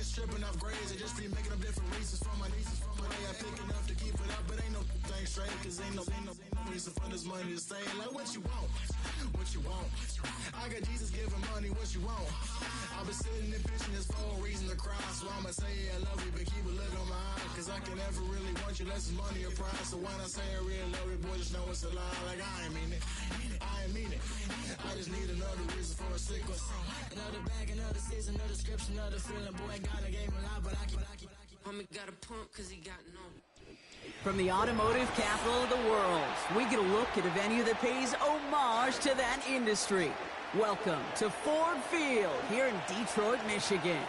Stripping off grades, I just be making up different reasons for my nieces. From my day, I pick enough to keep it up, but ain't no thing straight, cause ain't no reason for this money to stay. Like, what you want? What you want? I got Jesus giving money, what you want? I've been sitting and pitching this for a reason to cry, so I'ma say I love you, but keep a look on my eye, cause I can never really want you less than money or pride. So when I say I really love you, boy, just know it's a lie. Like, I ain't mean it. I ain't mean it. I just need another reason for a sickle. Another bag, another season, another description, another feeling. Boy, God, I gave him a lot, but I keep. Homie got a pump cause he got no. From the automotive capital of the world, we get a look at a venue that pays homage to that industry. Welcome to Ford Field here in Detroit, Michigan.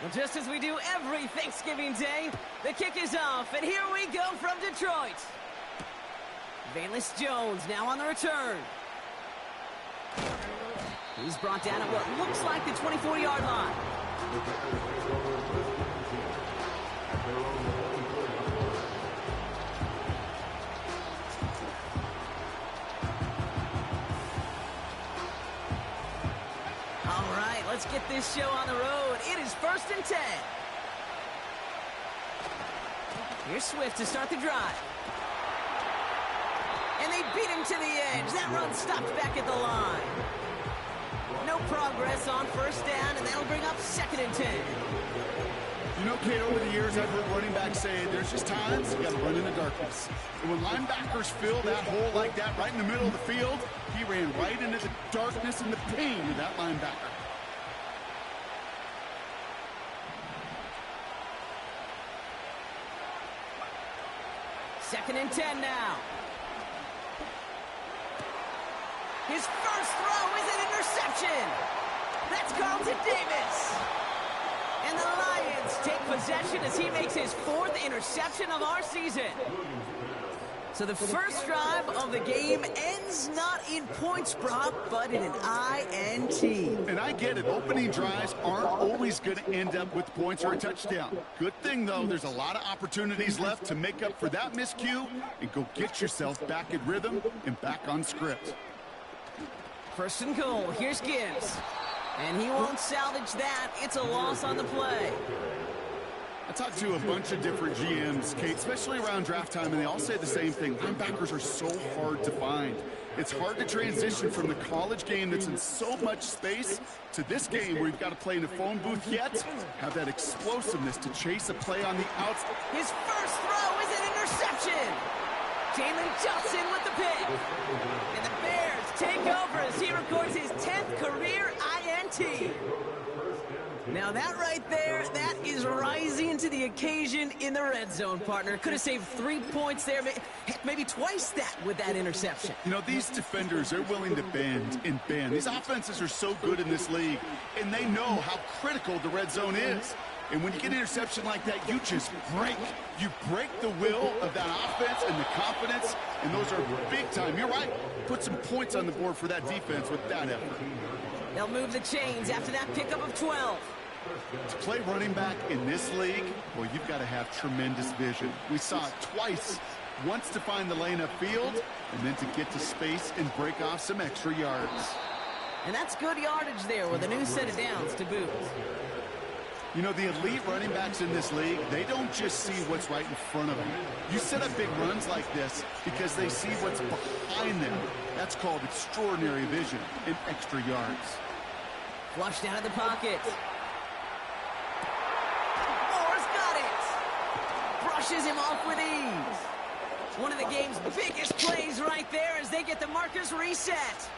Well, just as we do every Thanksgiving Day, the kick is off, and here we go from Detroit. Valus Jones now on the return. He's brought down at what looks like the 24-yard line. All right, let's get this show on the road. It is 1st and 10. Here's Swift to start the drive. And they beat him to the edge. That run stopped back at the line. No progress on 1st down, and that'll bring up 2nd and 10. You know, Kate, over the years, I've heard running backs say there's just times you got to run in the darkness. And when linebackers fill that hole like that right in the middle of the field, he ran right into the darkness and the pain of that linebacker. Second and 10 now. His first throw is an interception. That's Carlton Davis. And the Lions take possession as he makes his 4th interception of our season. So the first drive of the game ends not in points, Brock, but in an INT. And I get it. Opening drives aren't always going to end up with points or a touchdown. Good thing, though, there's a lot of opportunities left to make up for that miscue and go get yourself back in rhythm and back on script. 1st and goal. Here's Gibbs. And he won't salvage that. It's a loss on the play. I talked to a bunch of different GMs, Kate, especially around draft time, and they all say the same thing. Linebackers are so hard to find. It's hard to transition from the college game that's in so much space to this game where you've got to play in a phone booth, yet have that explosiveness to chase a play on the outside. His first throw is an interception. Jalen Johnson with the pick. And the Bears take over as he records his 10th career INT. Now that right there, that is rising to the occasion in the red zone, partner. Could have saved 3 points there, maybe twice that with that interception. You know, these defenders, they're willing to bend and bend. These offenses are so good in this league, and they know how critical the red zone is. And when you get an interception like that, you just break. You break the will of that offense and the confidence, and those are big time. You're right. Put some points on the board for that defense with that effort. They'll move the chains after that pickup of 12. To play running back in this league, well, you've got to have tremendous vision. We saw it twice. Once to find the lane upfield, and then to get to space and break off some extra yards. And that's good yardage there with a new set of downs to boot. You know, the elite running backs in this league, they don't just see what's right in front of them. You set up big runs like this because they see what's behind them. That's called extraordinary vision and extra yards. Flushed out of the pocket. Moore's got it. Brushes him off with ease. One of the game's biggest plays right there as they get the markers reset.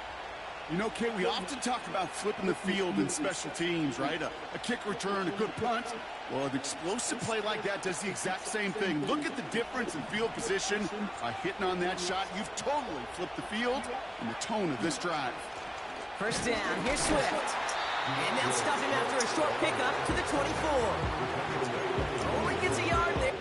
You know, Kay, we often talk about flipping the field in special teams, right? A kick return, a good punt. Well, an explosive play like that does the exact same thing. Look at the difference in field position. By hitting on that shot, you've totally flipped the field and the tone of this drive. First down, here's Swift. And they'll stop him after a short pickup to the 24. Only gets a yard there.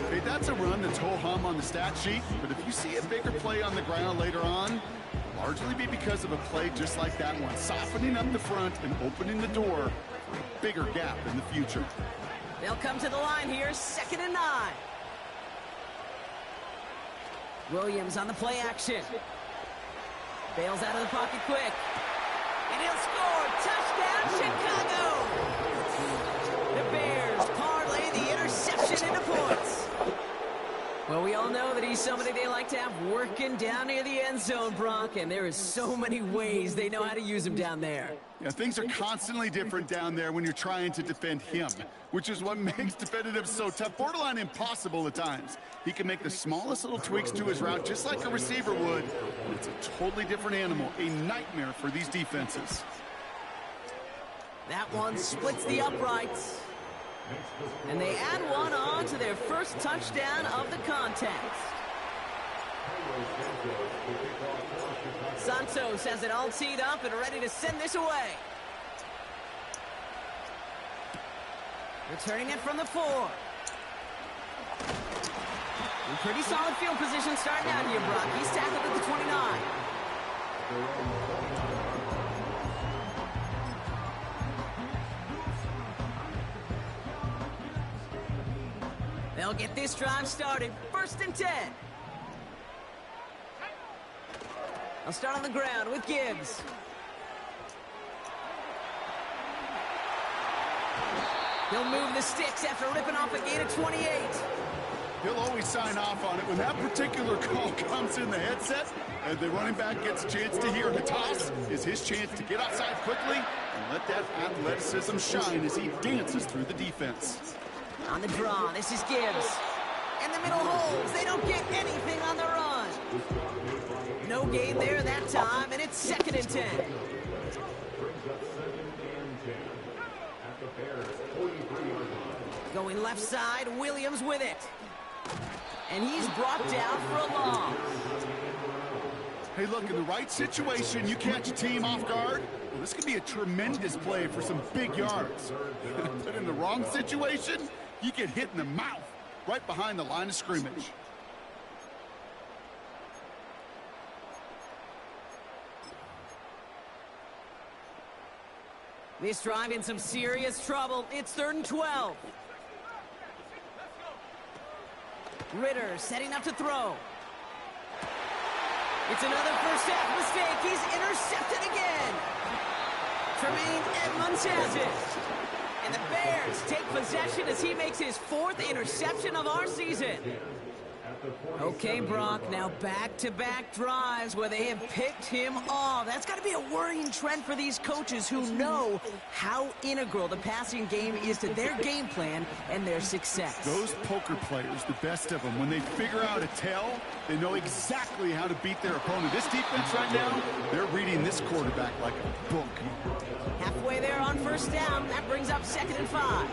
Hey, that's a run that's ho-hum on the stat sheet, but if you see a bigger play on the ground later on, largely be because of a play just like that one, softening up the front and opening the door for a bigger gap in the future. They'll come to the line here, 2nd and 9. Williams on the play action. Bails out of the pocket quick. And he'll score. Touchdown, Chicago! The Bears parlay the interception into points. Well, we all know that he's somebody they like to have working down near the end zone, Brock, and there is so many ways they know how to use him down there. Yeah, things are constantly different down there when you're trying to defend him, which is what makes defending him so tough, borderline impossible at times. He can make the smallest little tweaks to his route just like a receiver would, and it's a totally different animal, a nightmare for these defenses. That one splits the uprights. And they add one on to their first touchdown of the contest. Santos has it all teed up and ready to send this away. Returning it from the 4. In pretty solid field position starting out here, Brock. He's tackled at the 29. They'll get this drive started. 1st and 10. I'll start on the ground with Gibbs. He'll move the sticks after ripping off a gain of 28. He'll always sign off on it. When that particular call comes in the headset and the running back gets a chance to hear the toss, is his chance to get outside quickly and let that athleticism shine as he dances through the defense. On the draw, this is Gibbs. In the middle holes, they don't get anything on the run. No gain there that time, and it's 2nd and 10. Going left side, Williams with it. And he's brought down for a loss. Hey, look, in the right situation, you catch a team off guard. Well, this could be a tremendous play for some big yards. But in the wrong situation, you get hit in the mouth right behind the line of scrimmage. This drive in some serious trouble. It's 3rd and 12. Ritter setting up to throw. It's another first half mistake. He's intercepted again. Tremaine Edmonds has it. And the Bears take possession as he makes his 4th interception of our season. Okay, Brock, now back-to-back drives where they have picked him off. That's got to be a worrying trend for these coaches who know how integral the passing game is to their game plan and their success. Those poker players, the best of them, when they figure out a tell, they know exactly how to beat their opponent. This defense right now, they're reading this quarterback like a book. Halfway there on first down. That brings up 2nd and 5.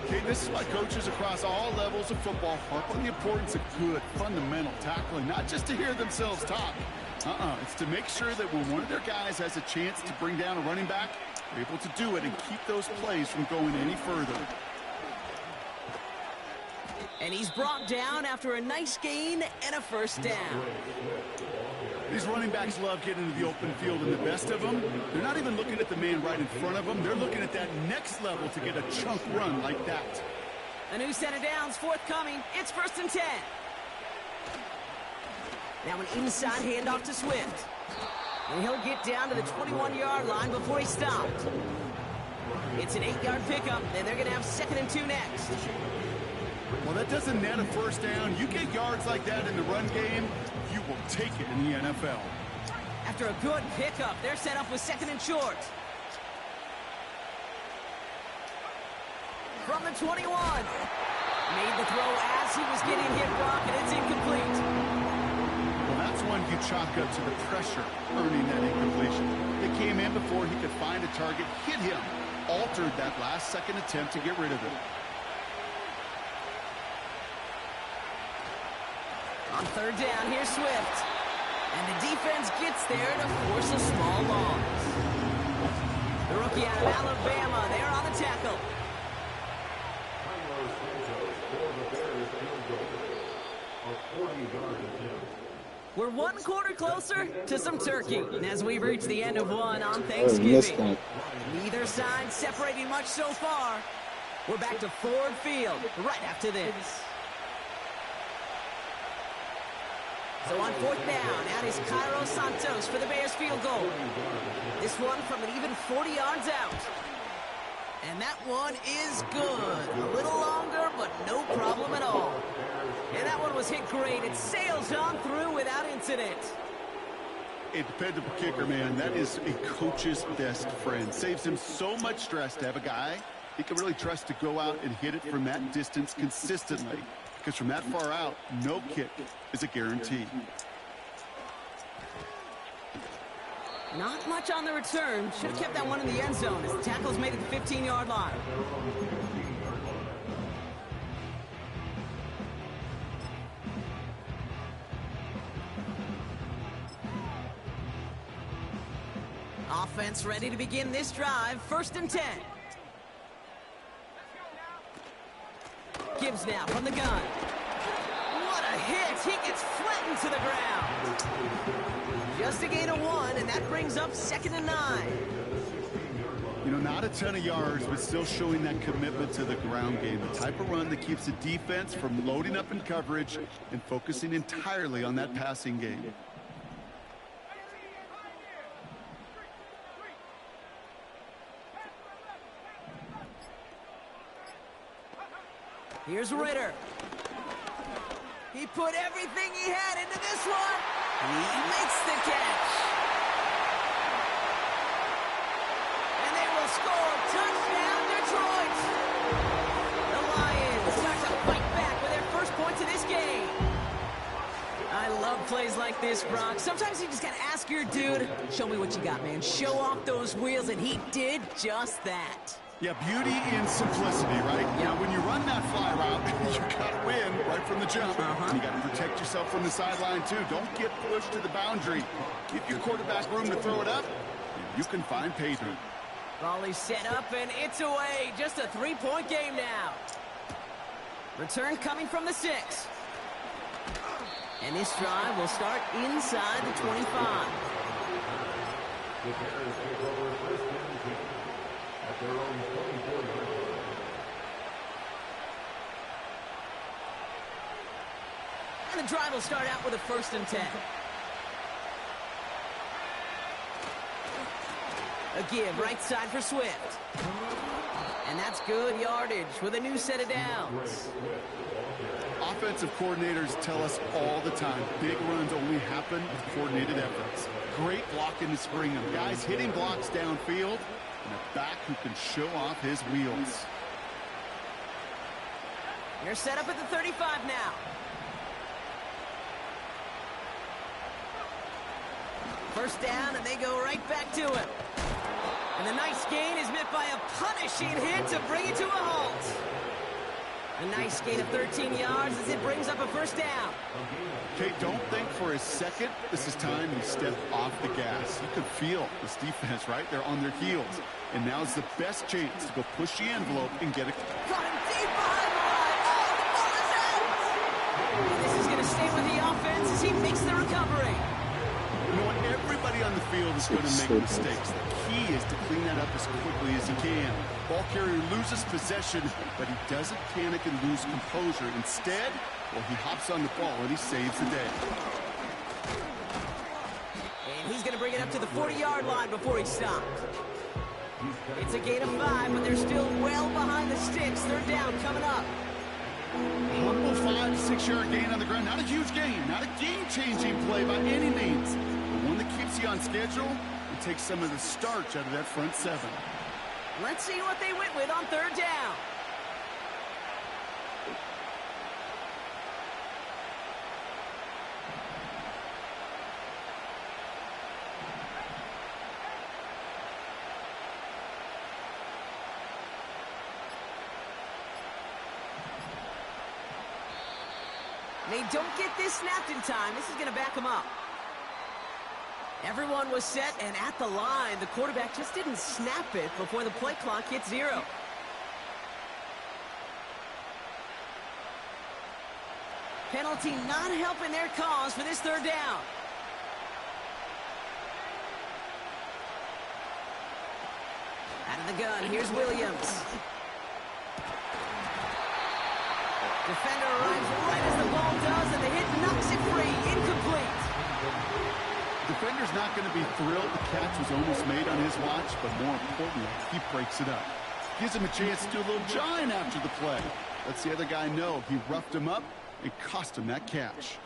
Okay, this is why coaches across all levels of football harp on the importance of good, fundamental tackling, not just to hear themselves talk. It's to make sure that when one of their guys has a chance to bring down a running back, they're able to do it and keep those plays from going any further. And he's brought down after a nice gain and a first down. These running backs love getting into the open field, and the best of them, they're not even looking at the man right in front of them. They're looking at that next level to get a chunk run like that. A new set of downs forthcoming. It's 1st and 10. Now an inside handoff to Swift. And he'll get down to the 21-yard line before he stopped. It's an 8-yard pickup, and they're going to have 2nd and 2 next. Well, that doesn't net a first down. You get yards like that in the run game, you will take it in the NFL. After a good pickup, they're set up with 2nd and short. From the 21. Made the throw as he was getting hit, Brock, and it's incomplete. Well, that's one you chalk up to the pressure earning that incompletion. They came in before he could find a target, hit him, altered that last-second attempt to get rid of it. On 3rd down, here's Swift. And the defense gets there to force a small loss. The rookie out of Alabama, they're on the tackle. We're 1 quarter closer to some turkey. And as we reach the end of one on Thanksgiving, neither side separating much so far. We're back to Ford Field right after this. So on 4th down, out is Cairo Santos for the Bears field goal. This one from an even 40 yards out. And that one is good. A little longer, but no problem at all. And that one was hit great. It sails on through without incident. A dependable kicker, man. That is a coach's best friend. Saves him so much stress to have a guy he can really trust to go out and hit it from that distance consistently. Because from that far out, no kick is a guarantee. Not much on the return. Should have kept that one in the end zone as the tackle's made at the 15-yard line. Offense ready to begin this drive. 1st and 10. Gibbs now from the gun. What a hit. He gets flattened to the ground. Just a gain of 1, and that brings up 2nd and 9. You know, not a ton of yards, but still showing that commitment to the ground game. The type of run that keeps the defense from loading up in coverage and focusing entirely on that passing game. Here's Ritter. He put everything he had into this one. He makes the catch. And they will score. Touchdown, Detroit. The Lions start to fight back with their first points of this game. I love plays like this, Brock. Sometimes you just got to ask your dude, show me what you got, man. Show off those wheels, and he did just that. Yeah, beauty in simplicity, right? Yep. Now, when you run that fly route, you got to win right from the jump. You got to protect yourself from the sideline, too. Don't get pushed to the boundary. Give your quarterback room to throw it up, and you can find pay dirt. Volley set up, and it's away. Just a 3-point game now. Return coming from the 6. And this drive will start inside the 25. And the drive will start out with a 1st and 10. A give right side for Swift. And that's good yardage with a new set of downs. Offensive coordinators tell us all the time, big runs only happen with coordinated efforts. Great blocking to spring them. Guys hitting blocks downfield, and a back who can show off his wheels. They're set up at the 35 now. First down, and they go right back to him. And the nice gain is met by a punishing hit to bring it to a halt. A nice gain of 13 yards as it brings up a first down. Okay, don't think for a second this is time you step off the gas. You can feel this defense, right? They're on their heels. And now's the best chance to go push the envelope and get it. Got him deep behind the line. Oh, the ball is out! And this is going to stay with the offense as he makes the recovery. You know what? Everybody on the field is going to make mistakes. The key is to clean that up as quickly as he can. Ball carrier loses possession, but he doesn't panic and lose composure. Instead, well, he hops on the ball and he saves the day. And he's going to bring it up to the 40-yard line before he stopped. It's a gain of 5, but they're still well behind the sticks. Third down coming up. Humble 5 to 6 yard gain on the ground. Not a huge gain, not a game-changing play by any means. But one that keeps you on schedule and takes some of the starch out of that front seven. Let's see what they went with on third down. They don't get this snapped in time. This is going to back them up. Everyone was set and at the line. The quarterback just didn't snap it before the play clock hit 0. Penalty not helping their cause for this third down. Out of the gun, here's Williams. Defender arrives right as the ball does, and the hit knocks it free. Incomplete. Defender's not going to be thrilled the catch was almost made on his watch, but more importantly, he breaks it up. Gives him a chance to do a little jawing after the play. Lets the other guy know he roughed him up and cost him that catch.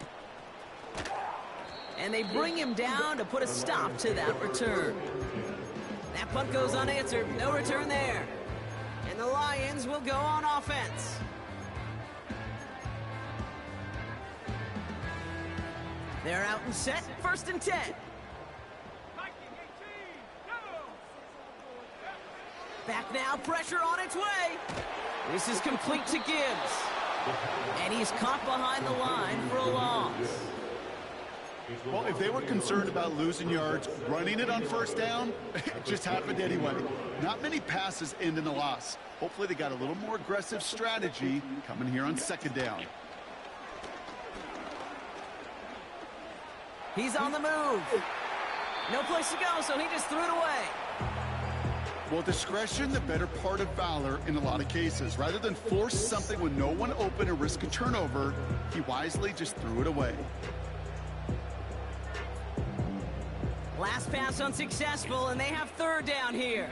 And they bring him down to put a stop to that return. That punt goes unanswered. No return there. And the Lions will go on offense. They're out and set, 1st and 10. Back now, pressure on its way. This is complete to Gibbs. And he's caught behind the line for a loss. Well, if they were concerned about losing yards, running it on first down, it just happened anyway. Not many passes end in a loss. Hopefully they got a little more aggressive strategy coming here on 2nd down. He's on the move. No place to go, so he just threw it away. Well, discretion, the better part of valor in a lot of cases. Rather than force something with no one open and risk a turnover, he wisely just threw it away. Last pass unsuccessful, and they have 3rd down here.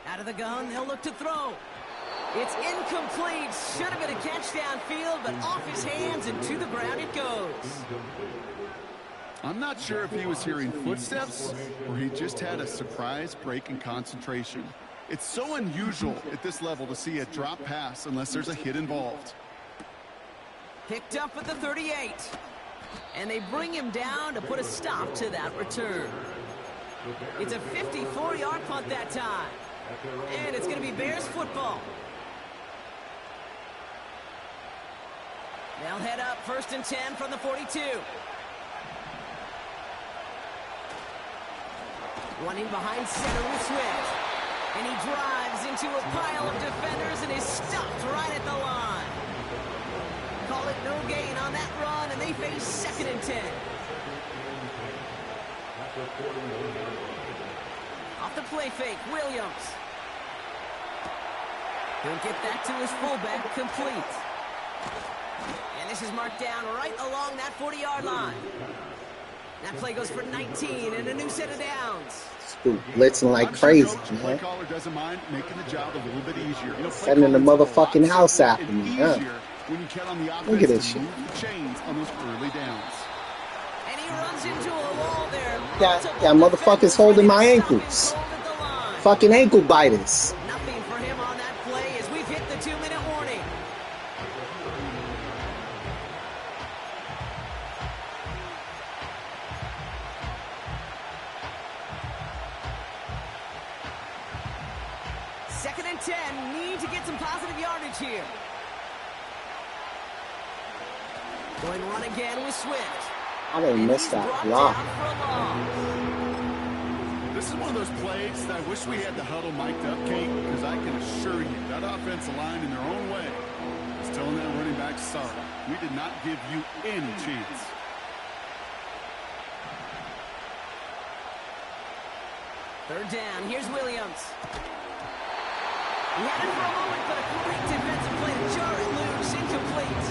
Out of the gun, they'll look to throw. It's incomplete. Should have been a catch downfield, but off his hands and to the ground it goes. I'm not sure if he was hearing footsteps or he just had a surprise break in concentration. It's so unusual at this level to see a drop pass unless there's a hit involved. Picked up at the 38. And they bring him down to put a stop to that return. It's a 54-yard punt that time. And it's going to be Bears football. They'll head up 1st and 10 from the 42. Running behind center with Swift. And he drives into a pile of defenders and is stopped right at the line. Call it no gain on that run, and they face 2nd and 10. Off the play fake, Williams. He'll get that to his fullback, complete. And this is marked down right along that 40-yard line. That play goes for 19 and a new set of downs. Dude, blitzing like crazy, man. Play caller doesn't mind making the job a little bit easier. You know, Setting the motherfucking house after me, huh? When you count on the offense Look at this to shit. move the chains on those early downs. And he runs into a wall there. Yeah, motherfuckers holding my ankles. Fucking ankle biters. Nothing for him on that play as we've hit the 2-minute warning. Second and 10. Need to get some positive yardage here. Going run again with Swift. I didn't miss that block. This is one of those plays that I wish we had the huddle mic'd up, Kate, because I can assure you that offensive line in their own way is telling that running back, sorry, we did not give you any chance. Third down. Here's Williams. He had it for a moment, but a great defensive play to jar it loose, incomplete.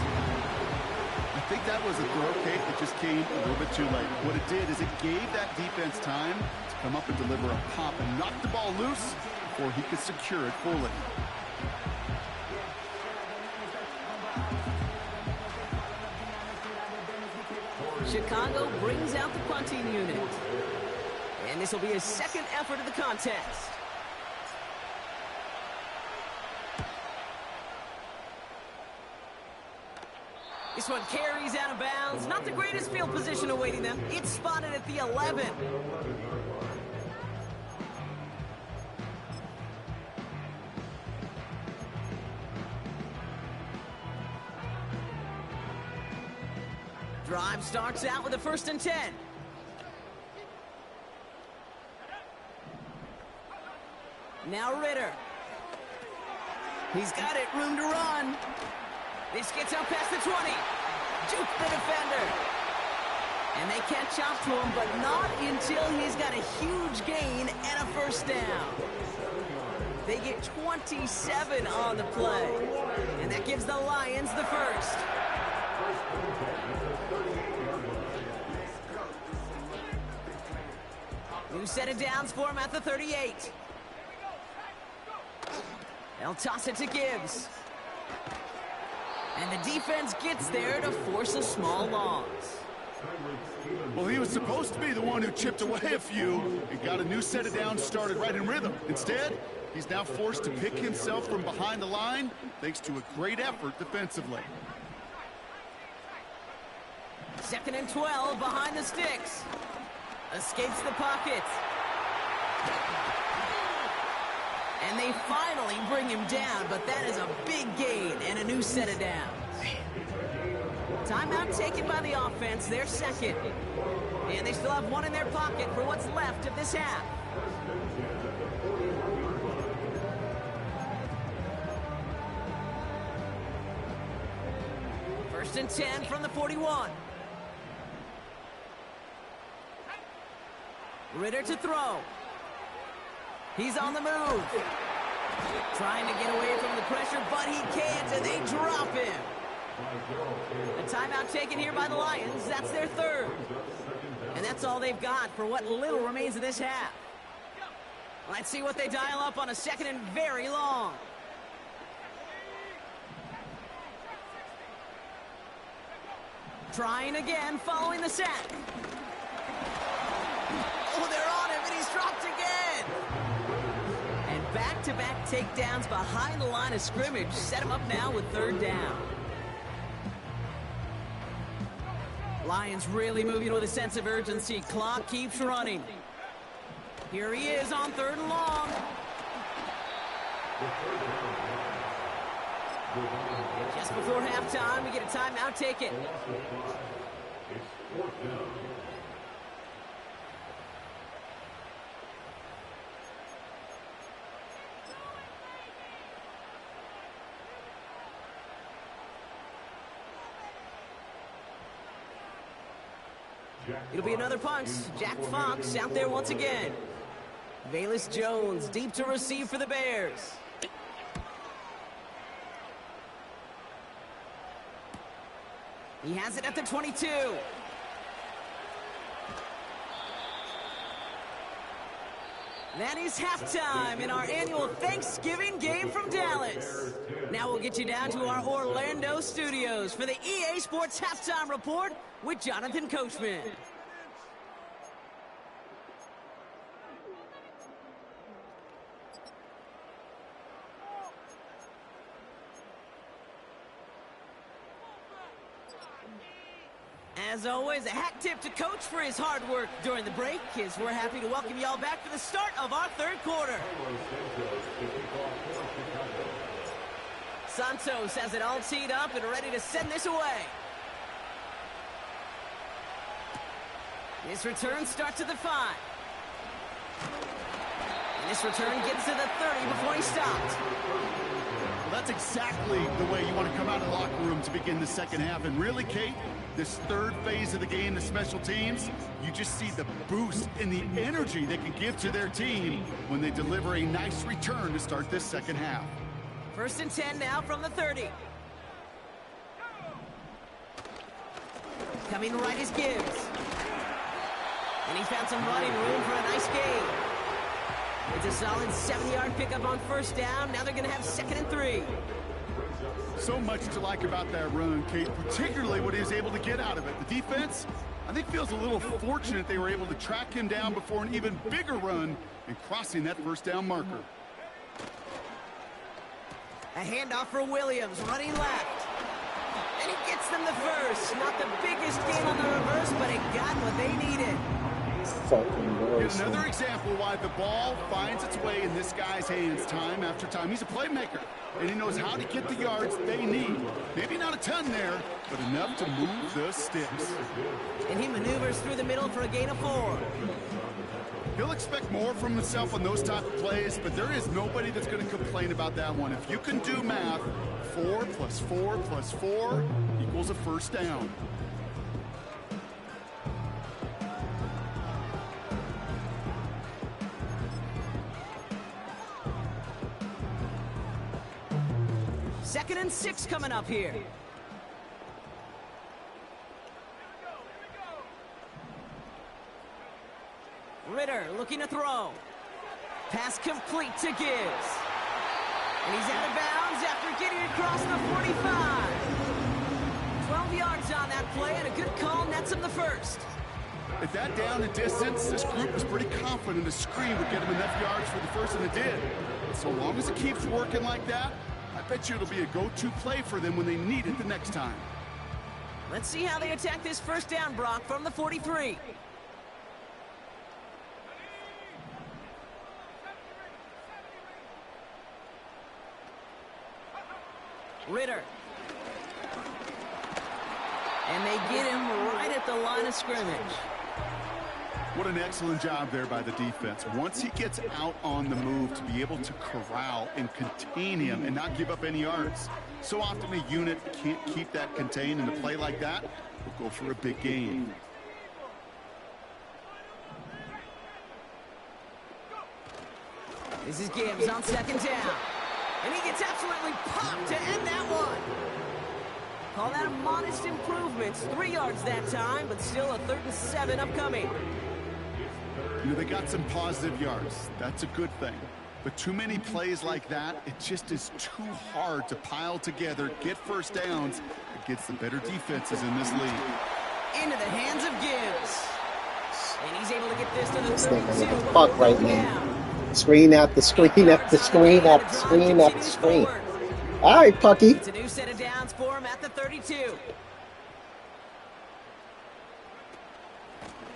I think that was a throw, Kate, that just came a little bit too late. What it did is it gave that defense time to come up and deliver a pop and knock the ball loose before he could secure it fully. Chicago brings out the punting unit. And this will be his second effort of the contest. This one carries out of bounds. Not the greatest field position awaiting them. It's spotted at the 11. Drive starts out with a 1st and 10. Now Ritter. He's got it, room to run. This gets out past the 20. Juke the defender. And they catch up to him, but not until he's got a huge gain and a 1st down. They get 27 on the play. And that gives the Lions the 1st. New set of downs for him at the 38. They'll toss it to Gibbs. And the defense gets there to force a small loss. Well, he was supposed to be the one who chipped away a few and got a new set of downs started right in rhythm. Instead, he's now forced to pick himself from behind the line thanks to a great effort defensively. 2nd and 12 behind the sticks. Escapes the pocket. And they finally bring him down, but that is a big gain and a new set of downs. Timeout taken by the offense, their second. And they still have one in their pocket for what's left of this half. First and 10 from the 41. Ritter to throw. He's on the move. Trying to get away from the pressure, but he can't, and they drop him. A timeout taken here by the Lions. That's their 3rd. And that's all they've got for what little remains of this half. Let's see what they dial up on a 2nd and very long. Trying again, following the sack. Oh, they're on him, and he's dropped again. And back-to-back takedowns behind the line of scrimmage set him up now with 3rd down. Lions really moving with a sense of urgency. Clock keeps running. Here he is on 3rd and long. Just before halftime, we get a timeout taken. It'll be another punch. Jack Fox out there once again. Velus Jones deep to receive for the Bears. He has it at the 22. That is halftime in our annual Thanksgiving game from Dallas. Now we'll get you down to our Orlando studios for the EA Sports Halftime Report with Jonathan Coachman. As always, a hat tip to Coach for his hard work during the break, as we're happy to welcome y'all back for the start of our third quarter. Santos has it all teed up and ready to send this away. This return starts at the 5. And this return gets to the 30 before he stopped. Well, that's exactly the way you want to come out of the locker room to begin the second half. And really, Kate, this third phase of the game, the special teams, you just see the boost in the energy they can give to their team when they deliver a nice return to start this second half. 1st and 10 now from the 30. Coming right is Gibbs. And he found some running room for a nice gain. It's a solid 7-yard pickup on 1st down. Now they're going to have 2nd and 3. So much to like about that run, Kate, particularly what he was able to get out of it. The defense, I think, feels a little fortunate they were able to track him down before an even bigger run and crossing that 1st down marker. A handoff for Williams, running left. And he gets them the first. Not the biggest gain on the reverse, but it got what they needed. Another example why the ball finds its way in this guy's hands time after time. He's a playmaker, and he knows how to get the yards they need. Maybe not a ton there, but enough to move the sticks. And he maneuvers through the middle for a gain of 4. He'll expect more from himself on those type of plays, but there is nobody that's going to complain about that one. If you can do math, 4 plus 4 plus 4 equals a 1st down. Second and 6 coming up here. Ritter looking to throw. Pass complete to Gibbs. And he's out of bounds after getting across the 45. 12 yards on that play, and a good call nets him the 1st. At that down and distance, this group was pretty confident the screen would get him enough yards for the 1st, and it did. So long as it keeps working like that, I bet you it'll be a go-to play for them when they need it the next time. Let's see how they attack this 1st down, Brock, from the 43. Ritter. And they get him right at the line of scrimmage. What an excellent job there by the defense. Once he gets out on the move, to be able to corral and contain him and not give up any yards. So often a unit can't keep that contained, and a play like that will go for a big gain. This is Gibbs on 2nd down. And he gets absolutely popped to end that one. Call that a modest improvement. 3 yards that time, but still a 3rd and 7 upcoming. You know, they got some positive yards. That's a good thing. But too many plays like that, it just is too hard to pile together, get 1st downs against the better defenses in this league. Into the hands of Gibbs. And he's able to get this to the 32. Fuck right now. Screen after screen after screen after screen after screen. All right, Pucky. It's a new set of downs for him at the 32.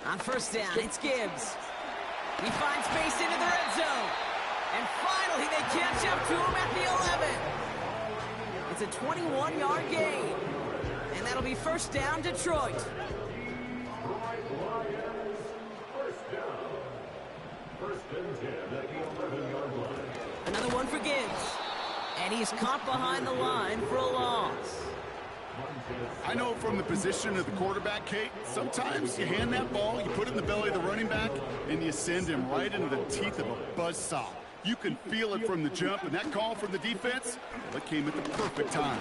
On 1st down, it's Gibbs. He finds space into the red zone. And finally, they catch up to him at the 11. It's a 21-yard gain. And that'll be 1st down, Detroit. Another one for Gibbs. And he's caught behind the line for a loss. I know from the position of the quarterback, Kate, sometimes you hand that ball, you put it in the belly of the running back, and you send him right into the teeth of a buzzsaw. You can feel it from the jump, and that call from the defense, well, it came at the perfect time.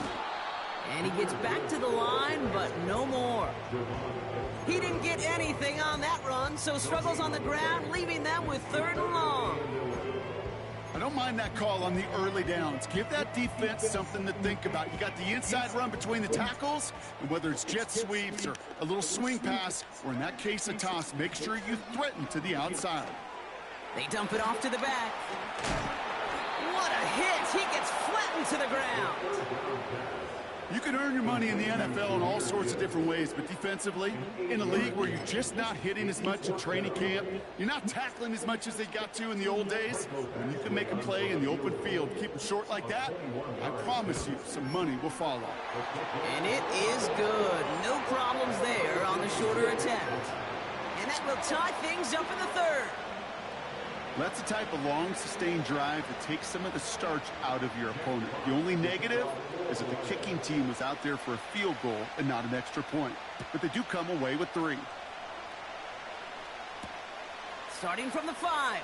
And he gets back to the line, but no more. He didn't get anything on that run, so struggles on the ground, leaving them with 3rd and long. I don't mind that call on the early downs. Give that defense something to think about. You got the inside run between the tackles, and whether it's jet sweeps or a little swing pass, or in that case a toss, make sure you threaten to the outside. They dump it off to the back. What a hit! He gets flattened to the ground. You can earn your money in the NFL in all sorts of different ways, but defensively, in a league where you're just not hitting as much in training camp, you're not tackling as much as they got to in the old days, when you can make a play in the open field, keep it short like that, I promise you some money will follow. And it is good. No problems there on the shorter attempt. And that will tie things up in the 3rd. That's the type of long, sustained drive that takes some of the starch out of your opponent. The only negative is that the kicking team was out there for a field goal and not an extra point. But they do come away with 3. Starting from the 5.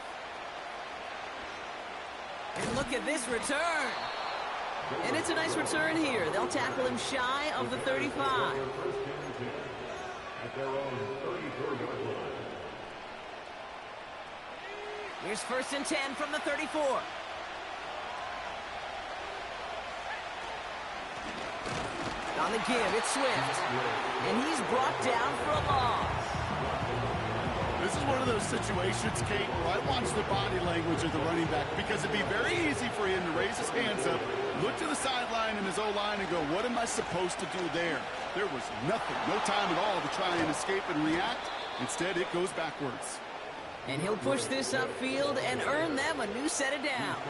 And look at this return. And it's a nice return here. They'll tackle him shy of the 35. Here's 1st and 10 from the 34. On the give, it's Swift. And he's brought down for a loss. This is one of those situations, Kate, where I watch the body language of the running back because it'd be very easy for him to raise his hands up, look to the sideline in his O-line and go, what am I supposed to do there? There was nothing, no time at all to try and escape and react. Instead, it goes backwards. And he'll push this upfield and earn them a new set of downs.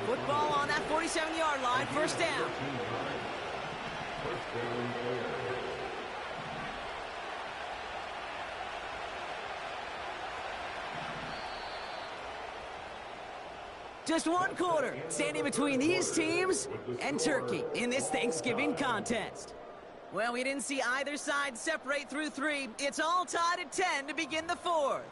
Football on that 47-yard line, 1st down. Just 1 quarter standing between these teams and Turkey in this Thanksgiving contest. Well, we didn't see either side separate through 3. It's all tied at 10 to begin the 4th.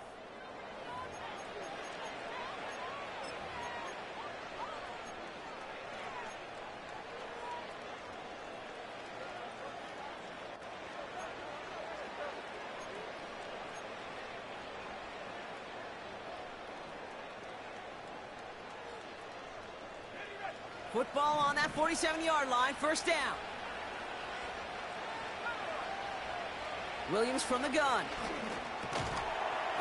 Football on that 47-yard line, 1st down. Williams from the gun.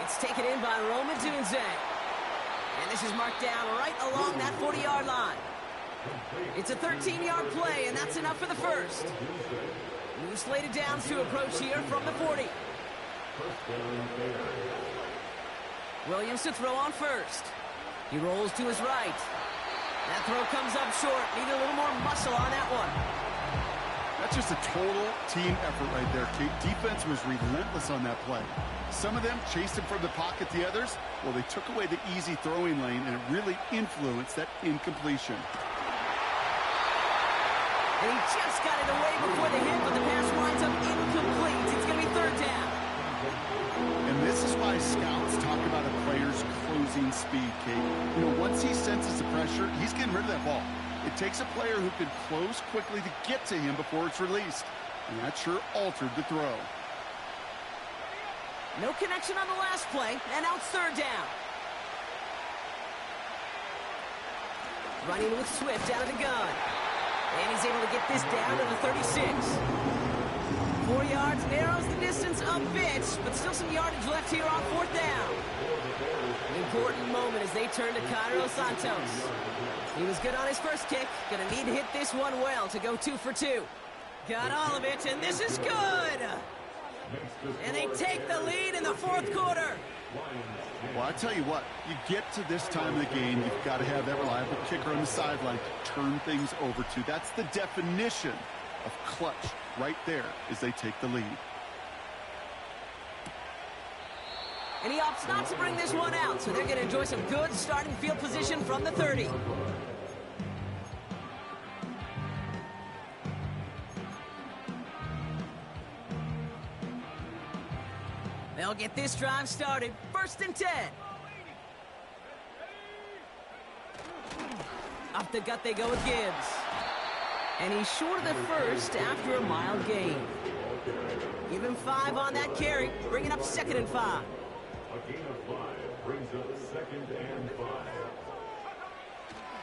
It's taken in by Roma Dunze. And this is marked down right along that 40-yard line. It's a 13-yard play, and that's enough for the 1st. New slated downs to approach here from the 40. Williams to throw on 1st. He rolls to his right. That throw comes up short. Need a little more muscle on that one. That's just a total team effort right there, Kate. Defense was relentless on that play. Some of them chased him from the pocket. The others, well, they took away the easy throwing lane, and it really influenced that incompletion. And he just got it away before the hit, but the pass winds up incomplete. It's going to be 3rd down. And this is why scouts talk about a player's closing speed, Kate. You know, once he senses the pressure, he's getting rid of that ball. It takes a player who can close quickly to get to him before it's released. And that sure altered the throw. No connection on the last play, and now it's 3rd down. Running with Swift out of the gun. And he's able to get this down to the 36. 4 yards, narrows the distance a bit, but still some yardage left here on 4th down. An important moment as they turn to Cairo Santos. He was good on his first kick. Gonna need to hit this one well to go 2 for 2. Got all of it, and this is good! And they take the lead in the 4th quarter. Well, I tell you what, you get to this time of the game, you've got to have that reliable kicker on the sideline to turn things over to. That's the definition of clutch right there as they take the lead. And he opts not to bring this one out, so they're going to enjoy some good starting field position from the 30. They'll get this drive started. 1st and 10. Up the gut they go with Gibbs. And he's short of the first after a mile gain. Give him 5 on that carry, bringing up 2nd and 5. A gain of 5 brings up 2nd and 5.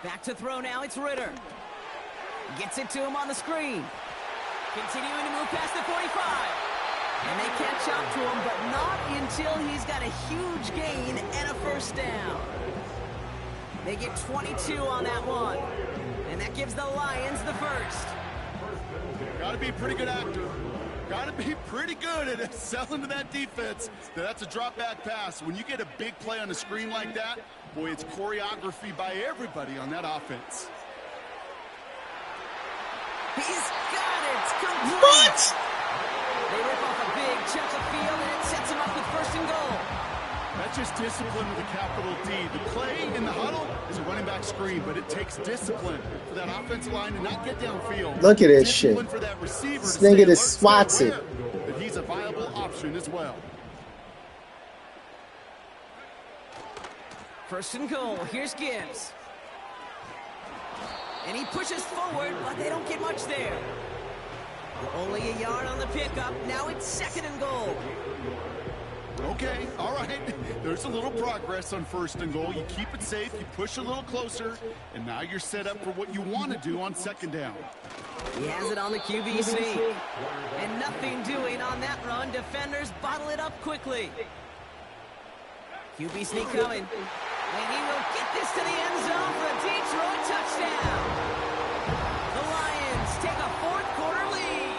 Back to throw now, it's Ritter. Gets it to him on the screen. Continuing to move past the 45. And they catch up to him, but not until he's got a huge gain and a first down. They get 22 on that one. And that gives the Lions the first. Got to be a pretty good actor. Got to be pretty good at selling to that defense. That's a drop back pass. When you get a big play on the screen like that, boy, it's choreography by everybody on that offense. He's got it. Complete. What? They rip off a big chunk of field, and it sets him up with 1st and goal. That's just discipline with a capital D. The play in the huddle is a running back screen, but it takes discipline for that offensive line to not get downfield. Look at this shit. For that receiver this nigga just swats it. But he's a viable option as well. 1st and goal. Here's Gibbs. And he pushes forward, but they don't get much there. Only a yard on the pickup. Now it's 2nd and goal. Okay, all right. There's a little progress on 1st and goal. You keep it safe, you push a little closer, and now you're set up for what you want to do on 2nd down. He has it on the QB sneak. And nothing doing on that run. Defenders bottle it up quickly. QB sneak coming. And he will get this to the end zone for a Detroit touchdown. The Lions take a 4th quarter lead.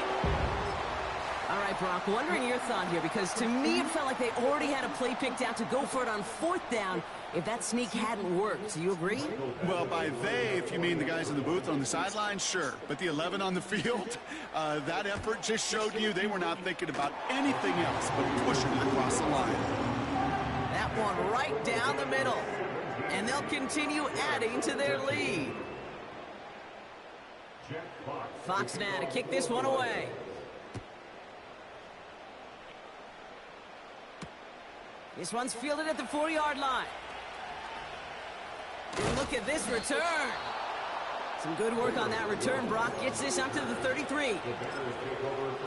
All right, Brock, wondering your thought here, because to me it felt like they already had a play picked out to go for it on 4th down if that sneak hadn't worked. Do you agree? Well, by they, if you mean the guys in the booth on the sideline, sure. But the 11 on the field, that effort just showed you they were not thinking about anything else but pushing it across the line. That one right down the middle. And they'll continue adding to their lead. Fox now to kick this one away. This one's fielded at the 4-yard line. And look at this return. Some good work on that return. Brock gets this up to the 33.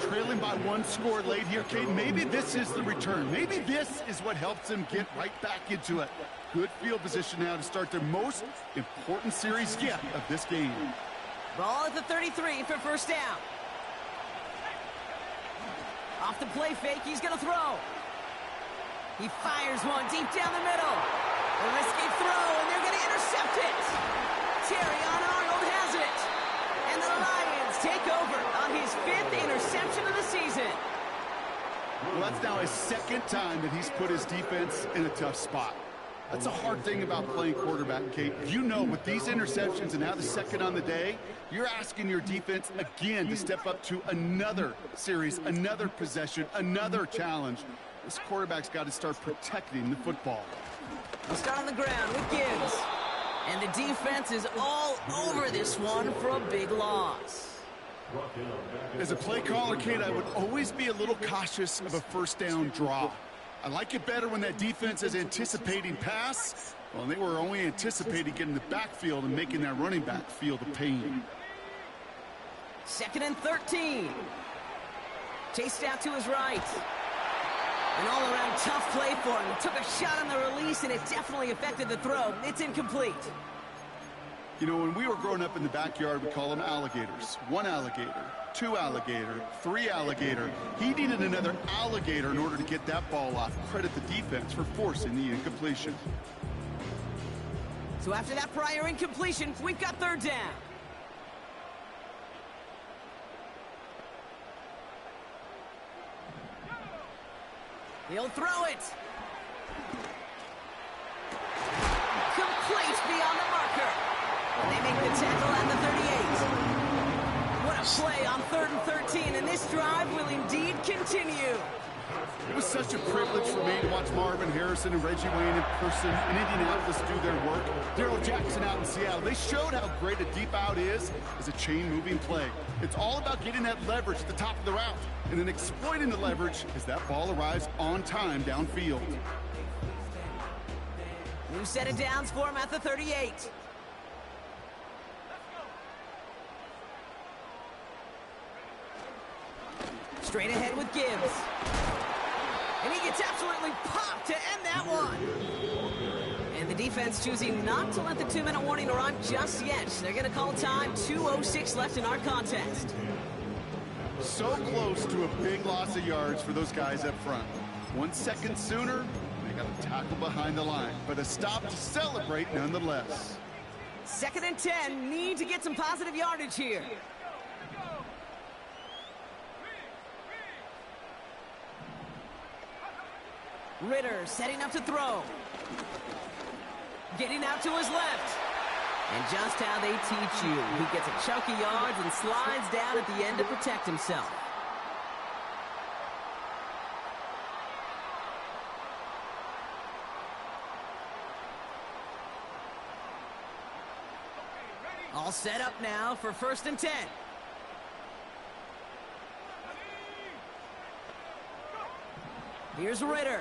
Trailing by 1 score late here, Kate. Maybe this is the return. Maybe this is what helps them get right back into it. Good field position now to start their most important series yet of this game. Ball at the 33 for 1st down. Off the play fake, he's going to throw. He fires one deep down the middle. A risky throw, and they're going to intercept it. Terrion Arnold has it. And the Lions take over on his 5th interception of the season. Well, that's now his 2nd time that he's put his defense in a tough spot. That's a hard thing about playing quarterback, Kate. You know, with these interceptions and now the 2nd on the day, you're asking your defense again to step up to another series, another possession, another challenge. This quarterback's got to start protecting the football. We'll start on the ground with Gibbs. And the defense is all over this one for a big loss. As a play caller, Kate, I would always be a little cautious of a 1st down draw. I like it better when that defense is anticipating pass. Well, they were only anticipating getting the backfield and making that running back feel the pain. 2nd and 13. Chased out to his right. An all-around tough play for him. He took a shot on the release, and it definitely affected the throw. It's incomplete. You know, when we were growing up in the backyard, we call them alligators. 1 alligator, 2 alligator, 3 alligator. He needed another alligator in order to get that ball off. Credit the defense for forcing the incompletion. So after that prior incompletion, we've got 3rd down. He'll throw it. Complete beyond the marker. And they make the tackle at the 38. What a play on 3rd and 13, and this drive will indeed continue. It was such a privilege for me to watch Marvin Harrison and Reggie Wayne in person in Indianapolis do their work. Darrell Jackson out in Seattle. They showed how great a deep out is as a chain-moving play. It's all about getting that leverage at the top of the route and then exploiting the leverage as that ball arrives on time downfield. New set of downs for him at the 38. Straight ahead with Gibbs. And he gets absolutely popped to end that one. And the defense choosing not to let the 2-minute warning arrive just yet. They're going to call time. 2:06 left in our contest. So close to a big loss of yards for those guys up front. 1 second sooner, they got a tackle behind the line, but a stop to celebrate nonetheless. 2nd and 10, need to get some positive yardage here. Ritter setting up to throw. Getting out to his left. And just how they teach you. He gets a chunk of yards and slides down at the end to protect himself. All set up now for 1st and 10. Here's Ritter.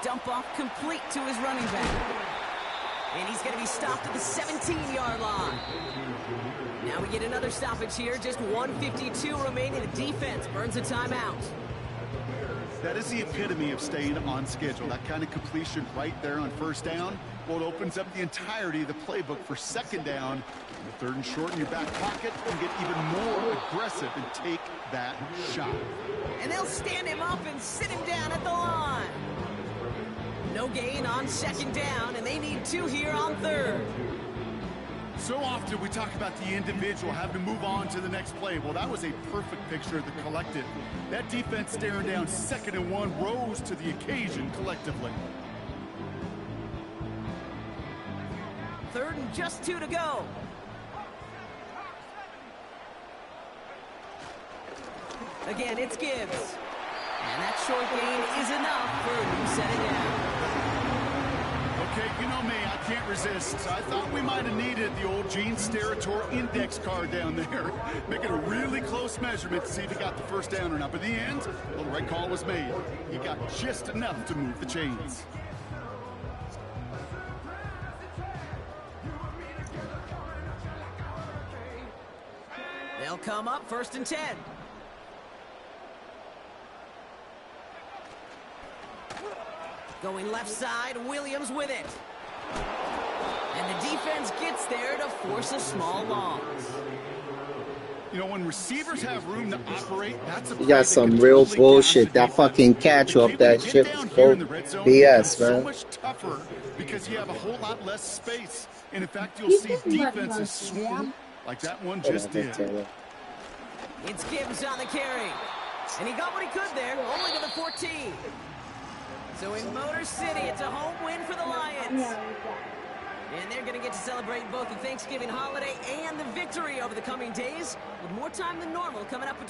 Dump off complete to his running back. And he's going to be stopped at the 17-yard line. Now we get another stoppage here. Just 1:52 remaining. The defense burns a timeout. That is the epitome of staying on schedule. That kind of completion right there on 1st down. Well, it opens up the entirety of the playbook for 2nd down. The 3rd and short in your back pocket and get even more aggressive and take that shot. And they'll stand him up and sit him down at the line. No gain on 2nd down, and they need 2 here on 3rd. So often we talk about the individual having to move on to the next play. Well, that was a perfect picture of the collective. That defense staring down 2nd and 1 rose to the occasion collectively. 3rd and just 2 to go. Again, it's Gibbs. And that short gain is enough for a new setting down. Okay, you know me, I can't resist. I thought we might have needed the old Gene Steratore index card down there. Making a really close measurement to see if he got the 1st down or not. But in the end, well, the right call was made. He got just enough to move the chains. They'll come up 1st and 10. Going left side, Williams with it. And the defense gets there to force a small loss. You know, when receivers have room to operate, that's a You got some real bullshit. That fucking catch off that shit was bull BS, man. So much tougher because you have a whole lot less space. And in fact, you'll see defenses swarm like that one just did. It's Gibbs on the carry. And he got what he could there, only to the 14. So in Motor City, it's a home win for the Lions. And they're going to get to celebrate both the Thanksgiving holiday and the victory over the coming days with more time than normal coming up between